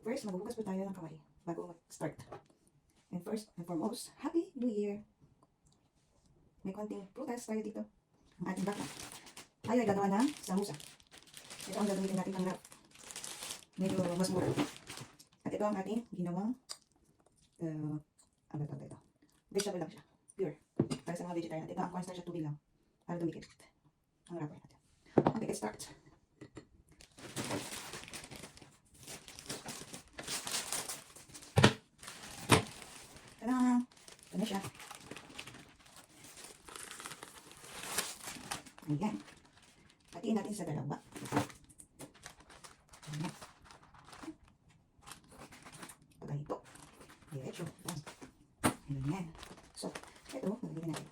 First, maghuhugas po tayo ng kamay bago mag-start. And first and foremost, Happy New Year! May konting prutas tayo dito. Ang ating baka. Tayo ay gagawa ng samosa. Ito ang gagamitin natin ng wrap. Medyo mas mura. At ito ang ating ginawang ano ito? Vegetable lang siya. Pure. Para sa mga vegetarian. At ito ang cornstarch at tubig lang. Para dumikit ang wrapper natin. Okay, let's start. Tada! Ito na siya. Ayan. Hatiin natin sa dalawa. Ayan. Ganito. Diretso. Ayan. So, ito, magiging natin.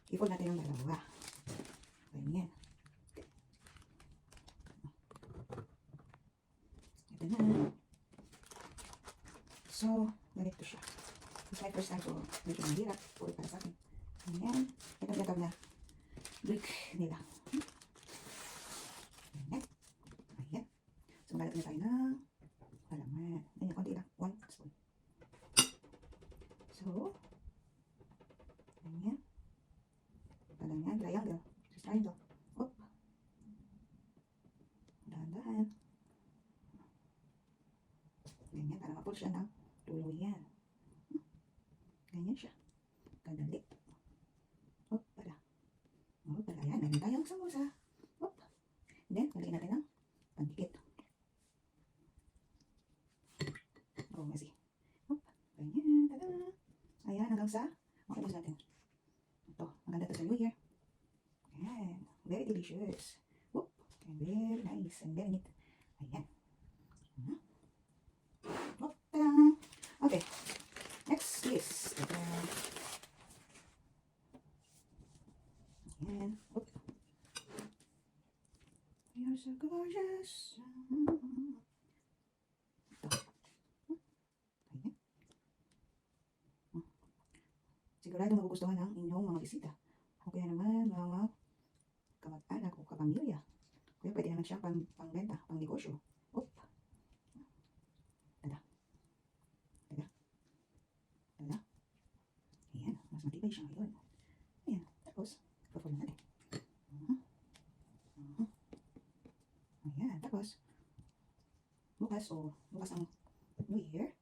I-fold natin yung dalawa. Ganyan. Ito na. So, ganito siya. It's my first time, so medyo mahirap. Puro para sa akin. Ayan. Ito ang gatawag na brick nila. Ayan. Ayan. So, magalap na tayo ng halaman. Ayan, konti lang. 1 spoon. So, ayan. Parang yan, triangle. Just triangle. Oop. Dahan-dahan. Ganyan, para ma-pull siya ng tuluyan. Ganyan siya. Kadali. Oop, pala. Oop, pala. Ayan, meron tayong samosa. Oop. Then, lagyan natin ng pandikit. Oh, messy. Oop. Ganyan. Tada. Ayan, hanggang sa makubos natin. Ito, maganda ito sa New Year. Ayan. Very delicious. Oop. And very nice and very neat. Ayan. Oop. Tada. Okay. Next is ito. Ayan. Oop. You're so gorgeous. Ito. Ayan. Sigurado magugustuhan ng inyong mga bisita. O kaya naman mga kamag-anak o kapamilya. Kaya pwede naman siya pangbenta, pang negosyo. Oop. Tada. Tada. Tada. Ayan. Mas matibay siya ngayon. Ayan. Tapos, papulo natin. Ayan. Tapos, bukas ang New Year.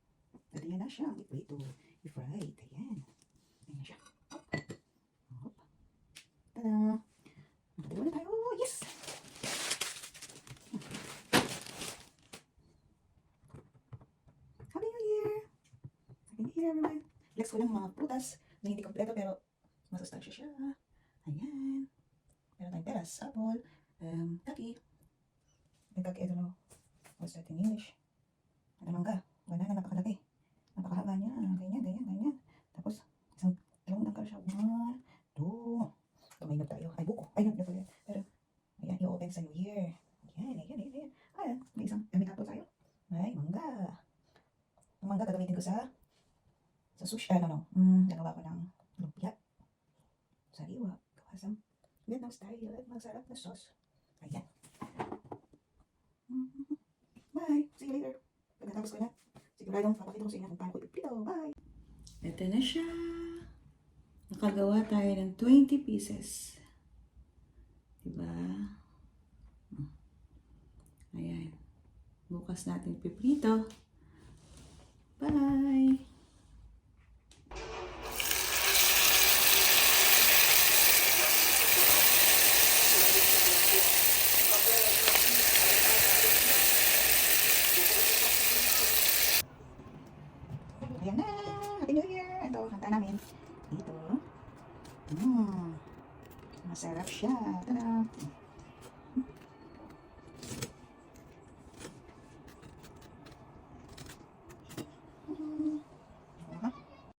Pwede nyo na siya i-prito, i-fried. Ayan. Ayan siya. Hop. Tada! Nakatiwa na tayo. Yes! Happy New Year! Happy New Year, everyone! Flex ko lang mga prutas na hindi kompleto pero masustansya siya. Ayan. Meron tayong peras, apple, kaki. May kaki, I don't know. What's that in English? Ano mangga? Wala na, napakalaki. Napakahaba niya. Ganyan. Tapos, isang dalawang tangkal siya. 1, 2. Tumainod tayo. Ay, buko. Ay, yun pala. Pero, ayan, i-open sa New Year. Ayan. Ayan, may apple tayo. Ay, mangga. Ang mangga gagamitin ko sa sushi. Nagawa ko ng lumpia. Sariwa. Kawasang Vietnam style. At masarap na sauce. Ayan. Bye. See you later. Pagkatapos ko na, siguradong papakita ko sa inyo kung paano ko ipipito. Bye. Ito na siya. Nakagawa tayo ng 20 pieces. Diba? Ayan. Bukas natin piprito. Bye! Ayan na! Happy New Year! Ito, handa namin. Dito. Masarap siya. Tada!